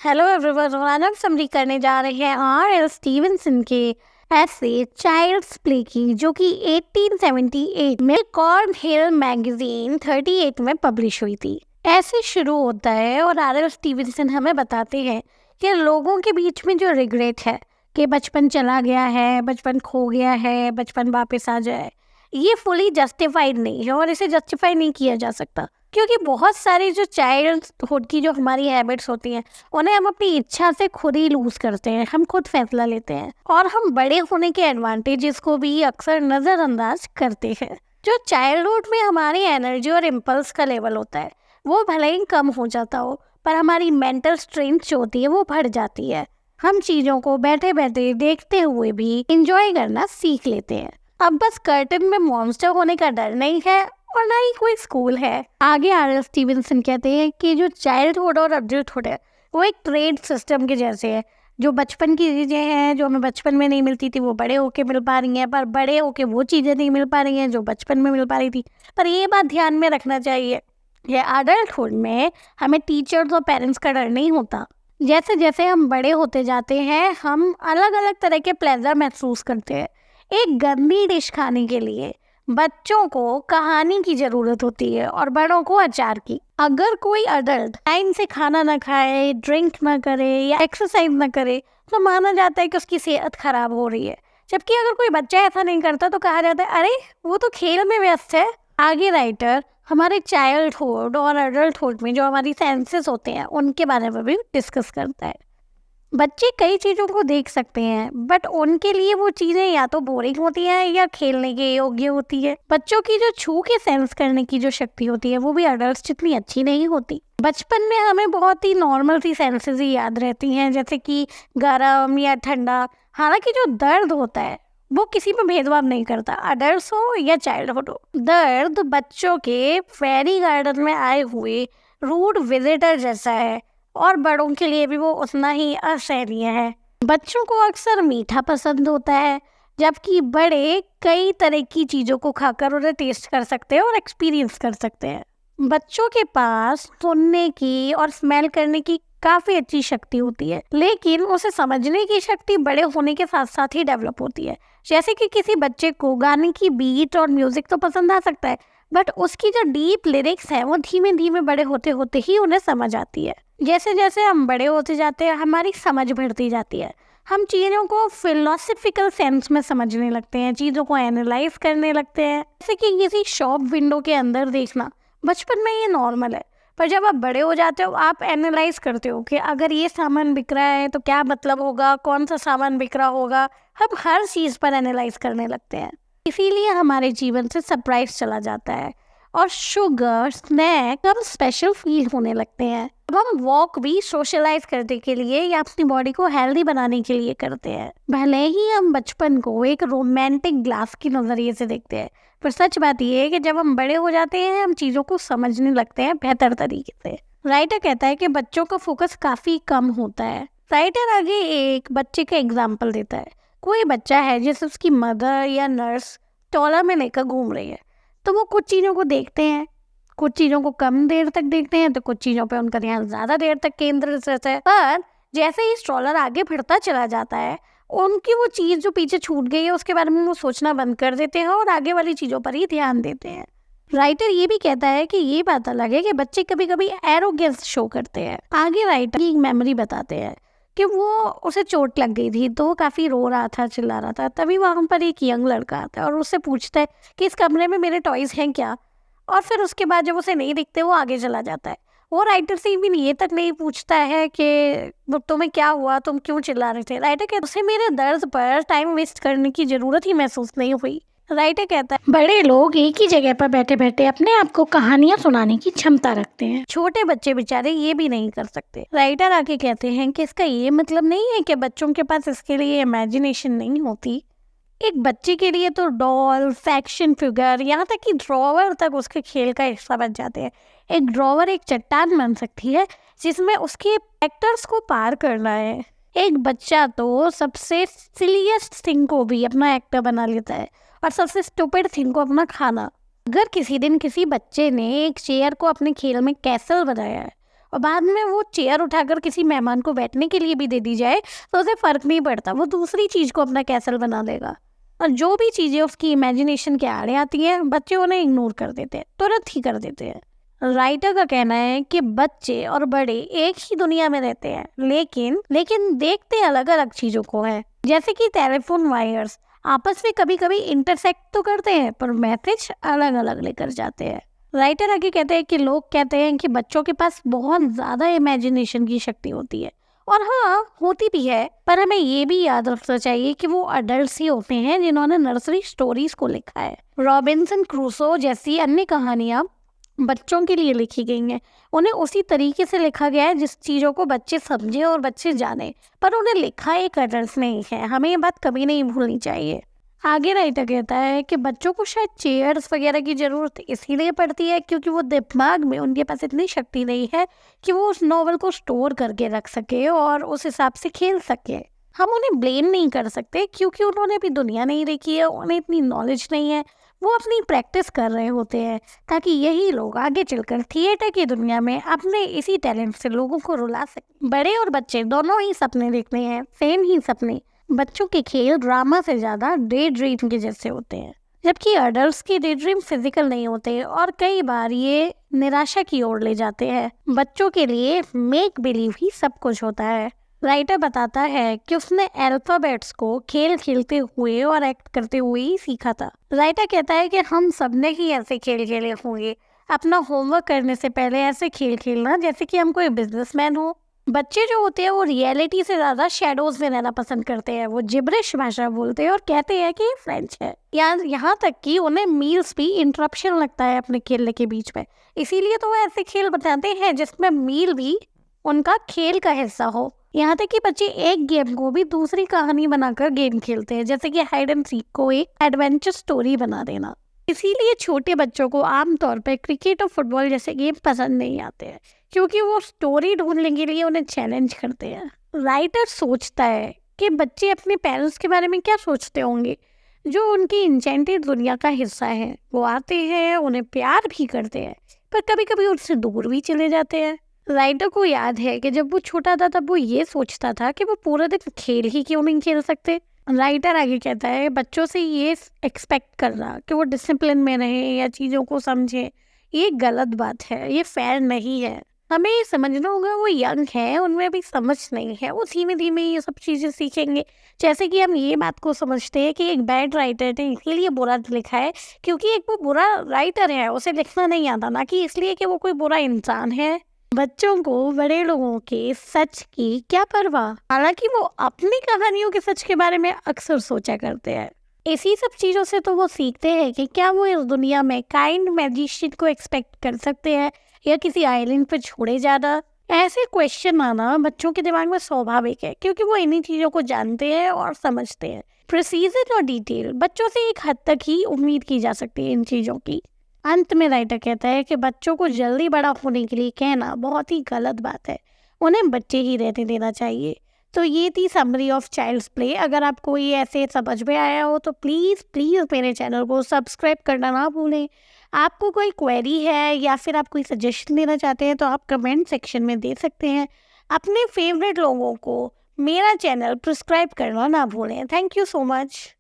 Hello everyone, आज हम summary करने जा रहे हैं R.L. स्टीवेंसन के ऐसे चाइल्ड्स प्ले की, जो कि 1878 में कॉर्नहिल मैगजीन 38 में पब्लिश हुई थी। ऐसे शुरू होता है और R.L. स्टीवेंसन हमें बताते हैं कि लोगों के बीच में जो रिग्रेट है कि बचपन चला गया है, बचपन खो गया है, बचपन वापस आ जाए, ये फुली जस्टिफाइड नहीं है और इसे जस्टिफाई नहीं किया जा सकता, क्योंकि बहुत सारी जो चाइल्डहुड की जो हमारी हैबिट्स होती हैं उन्हें हम अपनी इच्छा से खुद ही लूज करते हैं, हम खुद फैसला लेते हैं और हम बड़े होने के एडवांटेजेस को भी अक्सर नज़रअंदाज करते हैं। जो चाइल्डहुड में हमारी एनर्जी और इम्पल्स का लेवल होता है वो भले ही कम हो जाता हो, पर हमारी मेंटल स्ट्रेंथ जो होती है वो बढ़ जाती है। हम चीज़ों को बैठे बैठे देखते हुए भी इंजॉय करना सीख लेते हैं। अब बस कर्टन में मॉन्स्टर होने का डर नहीं है और ना ही कोई स्कूल है। आगे R.L. स्टीवेंसन कहते हैं कि जो चाइल्डहुड और अडल्टहुड है वो एक ट्रेड सिस्टम के जैसे है। जो बचपन की चीज़ें हैं जो हमें बचपन में नहीं मिलती थी वो बड़े होके मिल पा रही हैं, पर बड़े होके वो चीज़ें नहीं मिल पा रही हैं जो बचपन में मिल पा रही थी। पर ये बात ध्यान में रखना चाहिए, ये अडल्टहुड में हमें टीचर्स और पेरेंट्स का डर नहीं होता। जैसे जैसे हम बड़े होते जाते हैं हम अलग अलग तरह के प्लेजर महसूस करते हैं। एक गंदी डिश खाने के लिए बच्चों को कहानी की जरूरत होती है और बड़ों को अचार की। अगर कोई अडल्ट टाइम से खाना ना खाए, ड्रिंक ना करे या एक्सरसाइज ना करे तो माना जाता है कि उसकी सेहत खराब हो रही है, जबकि अगर कोई बच्चा ऐसा नहीं करता तो कहा जाता है अरे वो तो खेल में व्यस्त है। आगे राइटर हमारे चाइल्डहुड और अडल्टहुड में जो हमारी सेंसेस होते हैं उनके बारे में भी डिस्कस करता है। बच्चे कई चीज़ों को देख सकते हैं, बट उनके लिए वो चीज़ें या तो बोरिंग होती हैं या खेलने के योग्य होती है। बच्चों की जो छू के सेंस करने की जो शक्ति होती है वो भी अडल्ट्स जितनी अच्छी नहीं होती। बचपन में हमें बहुत ही नॉर्मल सी सेंसेस ही याद रहती हैं, जैसे कि गर्म या ठंडा। हालांकि जो दर्द होता है वो किसी में भेदभाव नहीं करता, अडल्ट हो या चाइल्डहुड हो। दर्द बच्चों के फेरी गार्डन में आए हुए रूड विजिटर जैसा है और बड़ों के लिए भी वो उतना ही असहनीय है। बच्चों को अक्सर मीठा पसंद होता है, जबकि बड़े कई तरह की चीज़ों को खाकर उन्हें टेस्ट कर सकते हैं और एक्सपीरियंस कर सकते हैं। बच्चों के पास सुनने की और स्मेल करने की काफ़ी अच्छी शक्ति होती है, लेकिन उसे समझने की शक्ति बड़े होने के साथ साथ ही डेवलप होती है। जैसे कि किसी बच्चे को गाने की बीट और म्यूज़िक तो पसंद आ सकता है, बट उसकी जो डीप लिरिक्स है वो धीमे धीमे बड़े होते होते ही उन्हें समझ आती है। जैसे जैसे हम बड़े होते जाते हैं हमारी समझ बढ़ती जाती है, हम चीज़ों को फिलोसफिकल सेंस में समझने लगते हैं, चीज़ों को एनालाइज करने लगते हैं। जैसे कि किसी शॉप विंडो के अंदर देखना बचपन में ये नॉर्मल है, पर जब आप बड़े हो जाते हो आप एनालाइज करते हो कि अगर ये सामान बिक रहा है तो क्या मतलब होगा, कौन सा सामान बिक रहा होगा। हम हर चीज़ पर एनालाइज करने लगते हैं, इसीलिए हमारे जीवन से सरप्राइज चला जाता है और शुगर स्नैक हम स्पेशल फील होने लगते हैं। अब हम वॉक भी सोशलाइज करने के लिए या अपनी बॉडी को हेल्दी बनाने के लिए करते हैं। भले ही हम बचपन को एक रोमांटिक ग्लास की नजरिए से देखते हैं, पर सच बात यह है कि जब हम बड़े हो जाते हैं हम चीज़ों को समझने लगते हैं बेहतर तरीके से। राइटर कहता है कि बच्चों का फोकस काफ़ी कम होता है। राइटर आगे एक बच्चे का एग्जाम्पल देता है। कोई बच्चा है जिसे उसकी मदर या नर्स टॉला में लेकर घूम रही है, तो वो कुछ चीज़ों को देखते हैं, कुछ चीज़ों को कम देर तक देखते हैं, तो कुछ चीज़ों पे उनका ध्यान ज़्यादा देर तक केंद्रित रहता है। पर जैसे ही स्ट्रॉलर आगे बढ़ता चला जाता है उनकी वो चीज़ जो पीछे छूट गई है उसके बारे में वो सोचना बंद कर देते हैं और आगे वाली चीज़ों पर ही ध्यान देते हैं। राइटर ये भी कहता है कि ये बात अलग है कि बच्चे कभी कभी एरोगेंस शो करते हैं। आगे राइटर की एक मेमोरी बताते हैं कि वो उसे चोट लग गई थी तो वो काफ़ी रो रहा था, चिल्ला रहा था। तभी वहाँ पर एक यंग लड़का आता है और उससे पूछता है कि इस कमरे में मेरे टॉयज़ हैं क्या, और फिर उसके बाद जब उसे नहीं दिखते वो आगे चला जाता है। वो राइटर से भी ये तक नहीं पूछता है कि तुम्हें क्या हुआ, तुम क्यों चिल्ला रहे थे। राइटर कहता है उसे मेरे दर्द पर टाइम वेस्ट करने की ज़रूरत ही महसूस नहीं हुई। राइटर कहता है बड़े लोग एक ही जगह पर बैठे बैठे अपने आप को कहानियां सुनाने की क्षमता रखते हैं, छोटे बच्चे बेचारे ये भी नहीं कर सकते। राइटर आगे कहते हैं कि इसका ये मतलब नहीं है कि बच्चों के पास इसके लिए इमेजिनेशन नहीं होती। एक बच्चे के लिए तो डॉल, फैक्शन फिगर, यहाँ तक कि ड्रॉवर तक उसके खेल का हिस्सा बन जाते हैं। एक ड्रॉवर एक चट्टान बन सकती है जिसमें उसके एक्टर्स को पार करना है। एक बच्चा तो सबसे सिलिएस्ट थिंग को भी अपना एक्टर बना लेता है और सबसे स्टूपिड थिंग को अपना खाना। अगर किसी दिन किसी बच्चे ने एक चेयर को अपने खेल में कैसल बनाया है और बाद में वो चेयर उठाकर किसी मेहमान को बैठने के लिए भी दे दी जाए तो उसे फ़र्क नहीं पड़ता, वो दूसरी चीज़ को अपना कैसल बना देगा। और जो भी चीज़ें उसकी इमेजिनेशन के आड़े आती हैं बच्चे उन्हें इग्नोर कर देते हैं, तुरंत ही कर देते हैं। राइटर का कहना है कि बच्चे और बड़े एक ही दुनिया में रहते हैं, लेकिन देखते अलग अलग चीज़ों को है। जैसे कि टेलीफोन वायर्स आपस में कभी कभी इंटरसेक्ट तो करते हैं पर मैसेज अलग अलग लेकर जाते हैं। राइटर आगे कहते हैं कि लोग कहते हैं कि बच्चों के पास बहुत ज़्यादा इमेजिनेशन की शक्ति होती है, और हाँ होती भी है, पर हमें ये भी याद रखना चाहिए कि वो अडल्ट्स ही होते हैं जिन्होंने नर्सरी स्टोरीज को लिखा है। रॉबिन्सन क्रूसो जैसी अन्य कहानियाँ बच्चों के लिए लिखी गई हैं, उन्हें उसी तरीके से लिखा गया है जिस चीज़ों को बच्चे समझे और बच्चे जाने, पर उन्हें लिखा एक अडल्ट नहीं है। हमें ये बात कभी नहीं भूलनी चाहिए। आगे राइटर कहता है कि बच्चों को शायद चेयर्स वगैरह की ज़रूरत इसीलिए पड़ती है क्योंकि वो दिमाग में उनके पास इतनी शक्ति नहीं है कि वो उस नॉवल को स्टोर करके रख सके और उस हिसाब से खेल सके। हम उन्हें ब्लेम नहीं कर सकते क्योंकि उन्होंने अभी दुनिया नहीं देखी है, उन्हें इतनी नॉलेज नहीं है, वो अपनी प्रैक्टिस कर रहे होते हैं ताकि यही लोग आगे चलकर थिएटर की दुनिया में अपने इसी टैलेंट से लोगों को रुला सकें। बड़े और बच्चे दोनों ही सपने देखते हैं, सेम ही सपने। बच्चों के खेल ड्रामा से ज़्यादा डे ड्रीम के जैसे होते हैं, जबकि अडल्ट्स की डे ड्रीम फिजिकल नहीं होते और कई बार ये निराशा की ओर ले जाते हैं। बच्चों के लिए मेक बिलीव ही सब कुछ होता है। राइटर बताता है कि उसने अल्फाबेट्स को खेल खेलते हुए और एक्ट करते हुए ही सीखा था। राइटर कहता है कि हम सबने ही ऐसे खेल खेले होंगे, अपना होमवर्क करने से पहले ऐसे खेल खेलना जैसे कि हम कोई बिजनेसमैन हो। बच्चे जो होते हैं वो रियलिटी से ज़्यादा शेडोज में रहना पसंद करते हैं, वो जिब्रिश भाषा बोलते हैं और कहते हैं कि ये फ्रेंच है। यहाँ तक कि उन्हें मील्स भी इंटरप्शन लगता है अपने खेलने के बीच में, इसीलिए तो वो ऐसे खेल बताते हैं जिसमें मील भी उनका खेल का हिस्सा हो। यहाँ तक कि बच्चे एक गेम को भी दूसरी कहानी बनाकर गेम खेलते हैं, जैसे कि हाइड एंड सीक को एक एडवेंचर स्टोरी बना देना। इसीलिए छोटे बच्चों को आमतौर पर क्रिकेट और फुटबॉल जैसे गेम पसंद नहीं आते हैं क्योंकि वो स्टोरी ढूंढने के लिए उन्हें चैलेंज करते हैं। राइटर सोचता है कि बच्चे अपने पेरेंट्स के बारे में क्या सोचते होंगे जो उनकी इंचेंटेड दुनिया का हिस्सा है। वो आते हैं, उन्हें प्यार भी करते हैं, पर कभी कभी उनसे दूर भी चले जाते हैं। राइटर को याद है कि जब वो छोटा था तब वो ये सोचता था कि वो पूरा दिन खेल ही क्यों नहीं खेल सकते। राइटर आगे कहता है बच्चों से ये एक्सपेक्ट करना कि वो डिसिप्लिन में रहें या चीज़ों को समझें, ये गलत बात है, ये फेयर नहीं है। हमें ये समझना होगा वो यंग है, उनमें भी समझ नहीं है, वो धीमे धीमे ये सब चीज़ें सीखेंगे। जैसे कि हम ये बात को समझते हैं कि एक बैड राइटर ने इसीलिए बुरा लिखा है क्योंकि एक वो बुरा राइटर है, उसे लिखना नहीं आता, ना कि इसलिए कि वो कोई बुरा इंसान है। बच्चों को बड़े लोगों के सच की क्या परवाह, हालांकि वो अपनी कहानियों के सच के बारे में अक्सर सोचा करते हैं। इसी सब चीज़ों से तो वो सीखते हैं कि क्या वो इस दुनिया में काइंड मैजिशियन को एक्सपेक्ट कर सकते हैं या किसी आइलैंड पर छोड़े जाना। ऐसे क्वेश्चन आना बच्चों के दिमाग में स्वाभाविक है क्योंकि वो इन्हीं चीज़ों को जानते हैं और समझते हैं। प्रिसीजन और डिटेल बच्चों से एक हद तक ही उम्मीद की जा सकती है इन चीज़ों की। अंत में राइटर कहता है कि बच्चों को जल्दी बड़ा होने के लिए कहना बहुत ही गलत बात है, उन्हें बच्चे ही रहने देना चाहिए। तो ये थी समरी ऑफ चाइल्ड्स प्ले। अगर आपको ये ऐसे समझ में आया हो तो प्लीज़ मेरे चैनल को सब्सक्राइब करना ना भूलें। आपको कोई क्वेरी है या फिर आप कोई सजेशन देना चाहते हैं तो आप कमेंट सेक्शन में दे सकते हैं। अपने फेवरेट लोगों को मेरा चैनल सब्सक्राइब करना ना भूलें। Thank you so much.